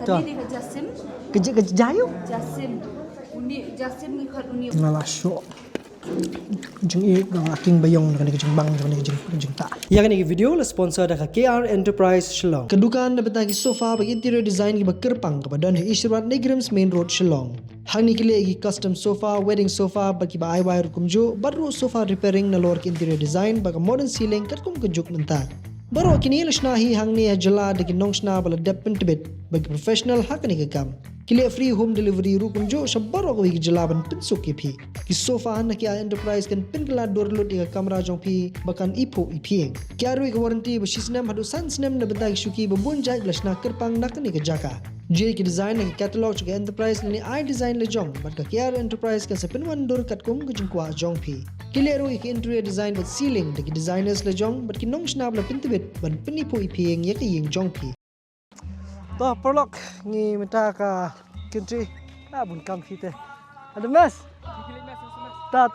Tadi ni Jasim. Kejayu? Jasim. Uni Jasim ngikut uni. Ngalah syok. Kejeng ik dong aking bayong kan kejeng bang kan kejeng tak. Ya kan ini video la sponsor dah KR Enterprise Shillong. Kedukaan dapat lagi sofa bagi interior design ki kerpang kepada Ishrat Negrams Main Road Shillong. Hang ni kile lagi custom sofa, wedding sofa bagi ba IY rukumjo, baru sofa repairing na lor ki interior design bagi modern ceiling kat kum kejuk mentah. Baru kini lashnahi hang ni jala deki nongsna bala depen tebet bagi professional hak ni kekam. Kile free home delivery rukum jo sabaro ko gi jalaban pinsuk ki phi ki sofa na ki enterprise kan pin kala dorlut di kamera jong phi bakan ipo ipieng kyaru ki warranty ba sisnem hadu sansnem na bentai shuki ba bunjai blasna kerpang nak ni ke jaka je ki design ni catalog ki enterprise ni I design le jong bat ka kyaru enterprise kan sepin wan dor kat kum ke jingkwa jong phi kile ru ki interior design but ceiling de ki designers le jong bat ki nongsna bla pintibet ban pinipo ipieng ye ki ying jong phi toh prolog ni minta ka country bun kam kita ada mas ta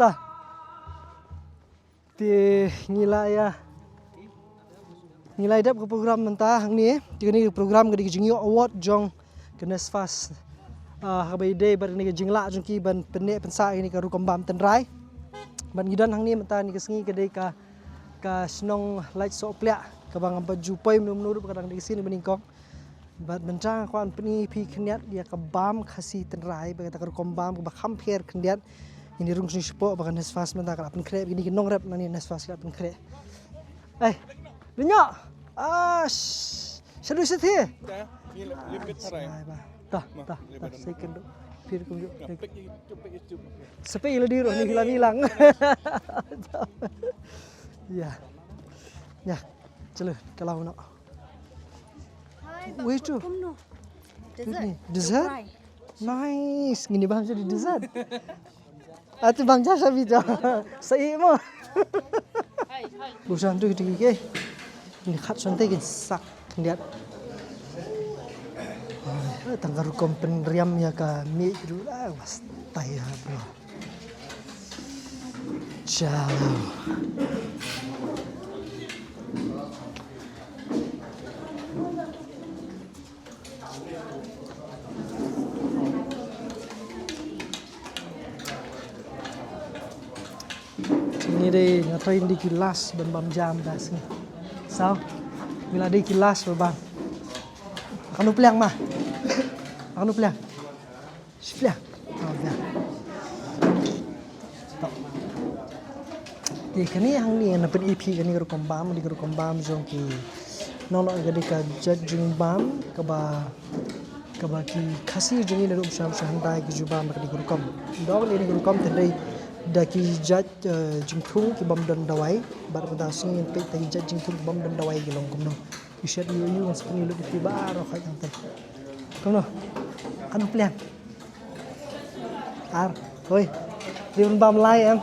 ti ngilai dap ke program mentah ni ni program ke jingyo award jong kenes fast habai day bar ni jingla jong ki ban penek pensa ini ka rukom bam tenrai ban gidan hang ni mentah ni kesengi ke dei ka snong light so plek ka bang baju poi menur kadang di sini meningkong bat bencang kwan peni pi keniat dia ke bam khasi tenrai bagi tak rukom bam ke bakam pher keniat ini rung sing sepo bakan nesfas mentah kala pen krep ini nong rep nani nesfas kala pen krep dunya sedu sethi Lipit sarai. ta second pir kum jo sepe ila diro ni hilang ya chalo kalau no Wait tu. Dessert? Nice. Gini bang jadi dessert. Atu bang jasa bija. Sai mo. Busan tu gitu ke. Ini khat santai kan sak lihat. Tanggar kompen riam ya ka mi dulu was tai bro. Ciao. Ini deh ngatain di kilas bam jam das ni. Sao? Mila di kilas bang. Kanu peliang mah. Kanu peliang. Peliang. Oh ya. Tok. Di kani hang ni na pen EP kani rukom bam jong ki. Nolo gadi ka judging bam ka ba ki khasi jeni le rum sham handai ki jubam ka di rukom. Dog ni rukom tendai daki jat jingthung ki bam don dawai bar pada sing pe tai jat jingthung bam don dawai ki long komno ishat yu spring lu ti baro kha yang te komno kan plan ar hoi di bam lai em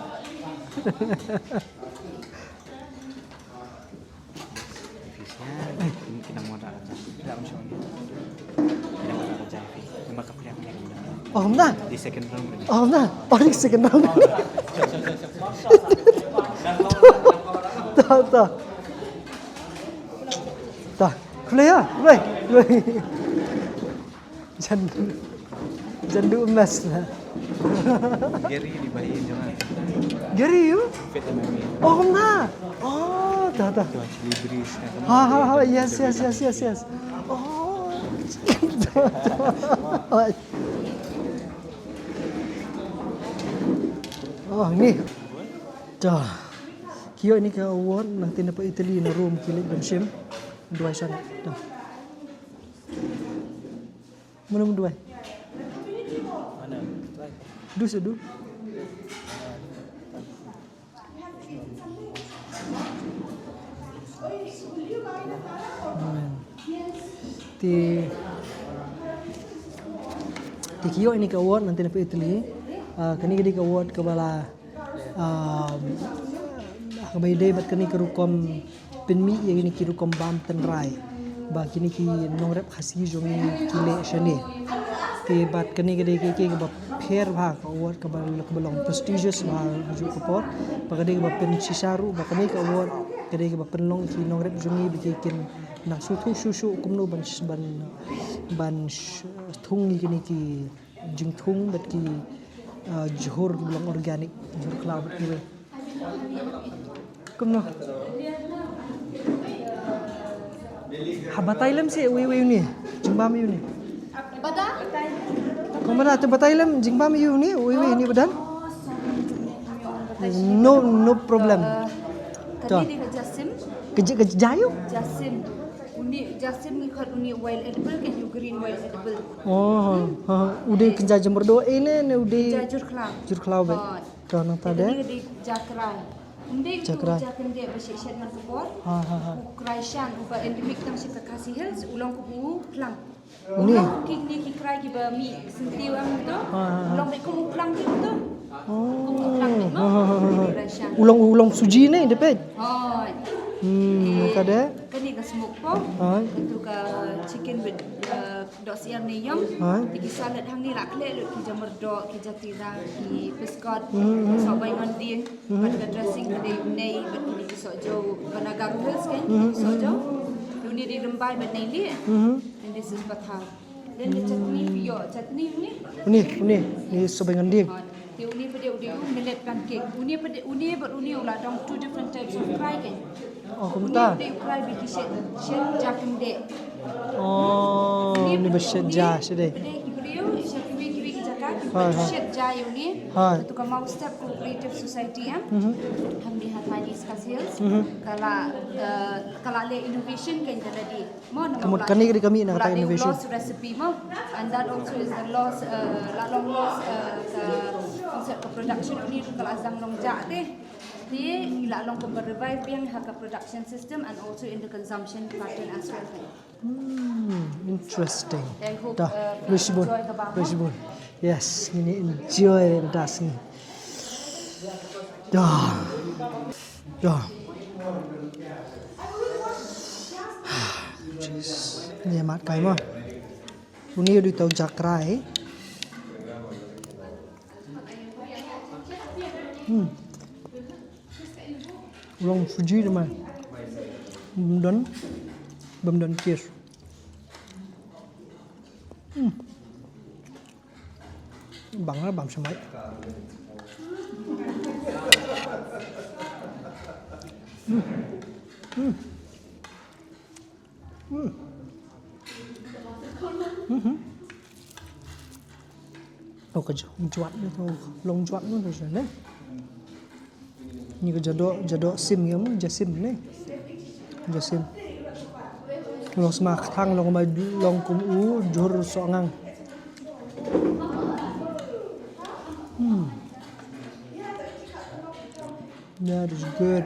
Oh nah. Di second round. Oh nah. Oh di second round. Ta. Clear. Rồi. Jangan emas lah. Gary dibayarin jangan. Gary you? Fit MMA. Oh nah. Oh, ta. Itu actually breeze. Yes. Oh. Oh ni. Dah. Kio ini ke award nanti dapat Italy na room kilik dan sim. Dua sana. Dah. Mana dua? Mana? Du sedu. Ti kio ini ke award nanti dapat Italy. Kani gadi ke award ke bala kabai day bat kani ke rukom penmi yang ini ki rukom bam tenrai ba kini ki nongrep khasi jongi kile shani te bat kani gadi ke ba pher bha ke award ke balong prestigious ba haju ke por ba gadi ba pen chisaru ba kani ke award gadi ke ba penlong ki nongrep jongi bikin Nak susu kumno ban thung ni kini ki jing thung bet ki johor bilang organik johor cloud bet ki kumno habatailam si we ni jimbam yu ni Bada? kumana tu batailam jimbam yu ni we ni badan no problem Kali dia jasim. Jayu? Jasim. Jasim ni khat uni wild edible kan you green wild edible. Udah kerja jam berdoa ini udah Jajur kelang. jur kelau bet. Kau nang Tadi tadi? di jakrai. Unde Jakrai. jakan dia bersisyan man kupor. Ha. Ukraishan uba endemik tang si Kakasi Hills ulang kubu kelang. Ini? Ulang kini ki krai ki ba mi sendiri ang tu. Ulang baik kubu kelang ki tu. Kubu kelang ni mo. Ukraishan. Ulang suji ni dapat. Oh. Tadi? Kani ka smoke po. Itu ka chicken with dok siar ni yom. Iki salad hang ni lak le lu ki jamur dok ki jati da ki biscuit. So bai ngon ding. Pat ka dressing ka dei nei bat ni ki so jo banaga hills kan. So jo. Tu ni di rembai bat nei li. And this is bathang. Then the chutney Ni sobengan dia. The uni pada millet pancake. Uni ulah dong 2 different types of fry kan. Oh, kumta. Uni fry biki shen jakem de. Ni bershed jah sedih. Pada shen kiwi jakat. Hai. Shen jai uni. Hai. Tu ka mau step cooperative society am. Ham di Hatmani Skills. Kala le innovation kan jadi. Mo nama. Kami nak kata innovation. Lost recipe mo. And that also is the loss long loss konsep production ni kalau azam long jak deh. Dia ila long ko revive yang haka production system and also in the consumption pattern as well. Interesting. I hope Dah, Rishibun. enjoy the bama. Rishibun. Yes, ini enjoy das ni. Dah. Ni mat kai mo. Uni di tau jakrai. Ulang fuji demai. Bam dan kir. Bang lah bam semai. Cái chuột nữa thôi, lông chuột nữa rồi đấy. Như cái jado sim yếm, jasim này, jasim. Long semak thang long mai long kum u jor so ngang. That is good.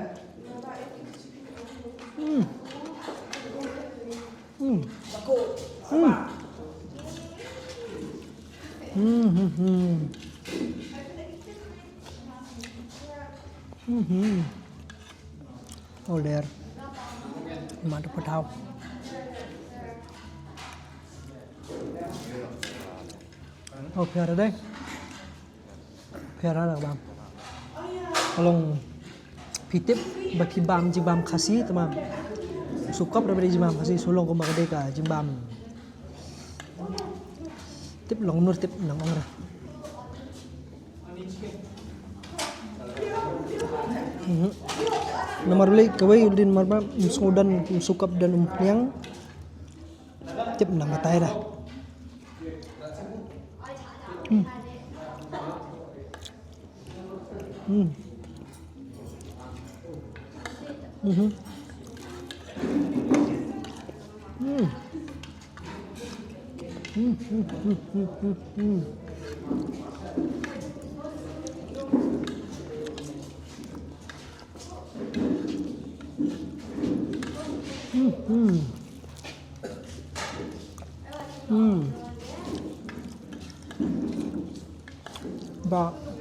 Oh there. Mantap patau. Oh piara đây. Piara là bam. Long pitip baki bam jimbam khasi tamam. Sukap daripada jimbam khasi sulong ko makadeka jimbam. Tip long nur tip nang ora. Nomor beli kawai udin marba sudan sukap dan umpiang tip nang matai dah.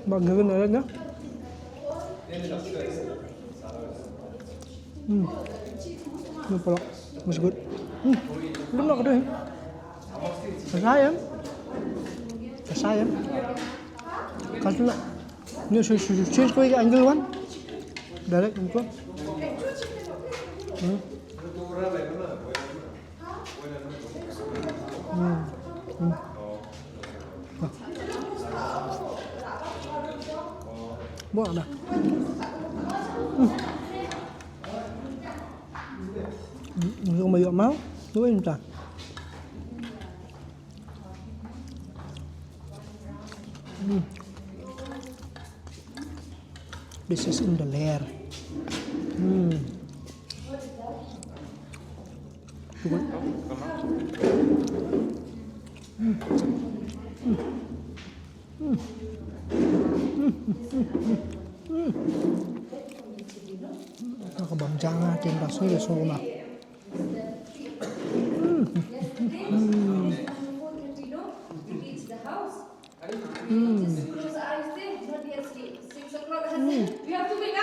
Ba gawin na na. Ini pula masih good. Belum nak ada. Sayang. Kalau nak, ni change kau angle one. Direct muka. Buat dah. Không bao giờ máu, đúng không ta? This is in the layer. Nakabamjanga trên đó suy là xô mà. You have to wake up.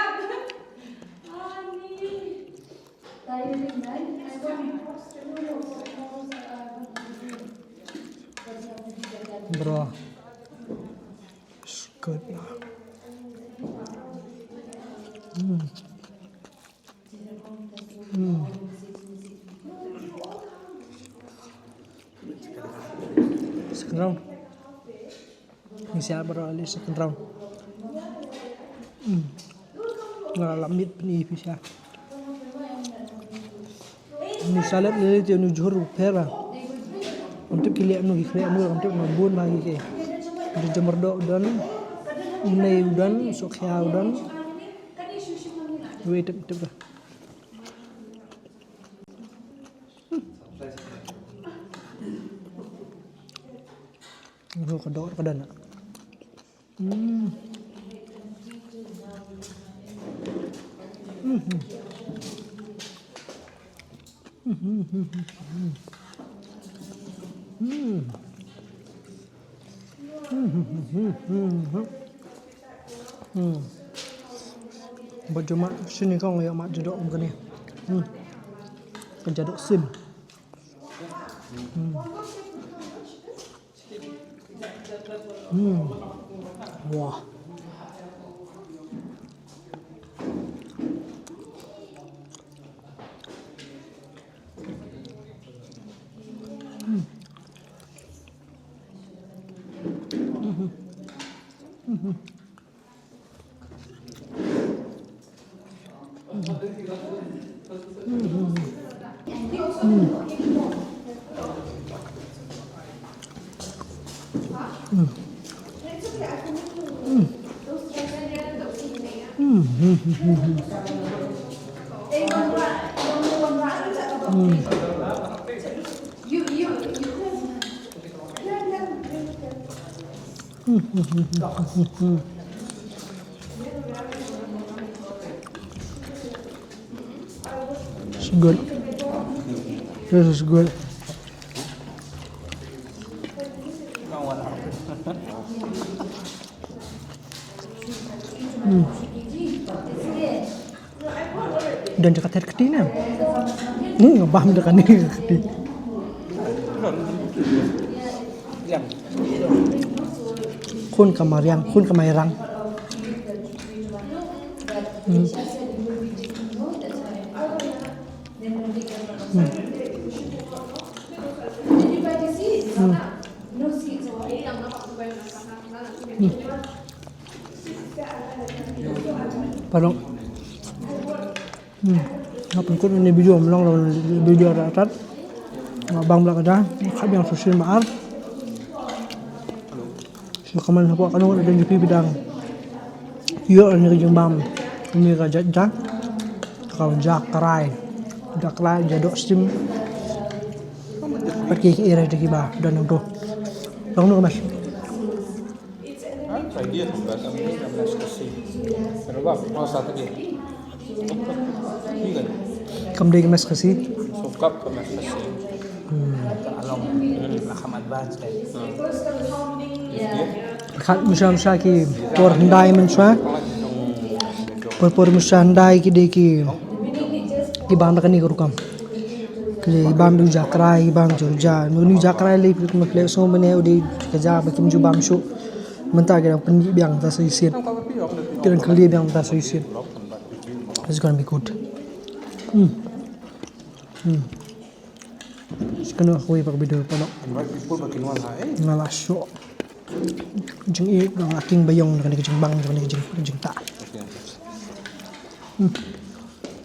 Bro, it's good now. Second round. Ini siapa bro? Ali second round. Ngalamit ni bisa. Ni salat ni dia nu jhur pera. Untuk kilian nu kilian nu untuk mabun bagi ke. Di Jamardo dan Unai dan Sokha dan wait tep dah. Ro kedor kedana. Baju mak sini kau yang mak jadok muka ni. Jadok sim. Wah. It's good. This is good. Dan jaga ter ketina. Ngabah dekat ni ketin. Kun kamariang, kun kamairang. Parang ngapain kun ini video melong video ratat bang belakang dah kab yang susun maar kaman apa kan ada jupi bidang yo ni jeung bam ni ka jak kau jak karai jadok steam pergi ke area de kiba dan untuk long no mas Idea tu bahasa Indonesia belas kasih. Kenapa? Mau satu dia. Iya. Kam day mas kasi Sokap ke mas kasih. Along lakam advance deh. khat musam ki por handai man swa por musam handai ki de ki bam kan ni rukam ki bam du jakrai bam jorja nu ni jakrai le mak le so mane odi kaja bakim ju bam shu mentah kita pendi biang tak seisian kita kali biang tak seisian it's gonna be good Sekarang aku ipak video pa no. Right people ba kinuha sa Ngalasyo. Jeng ik ang aking bayong na kanina jeng bang na kanina jeng ta. Okay.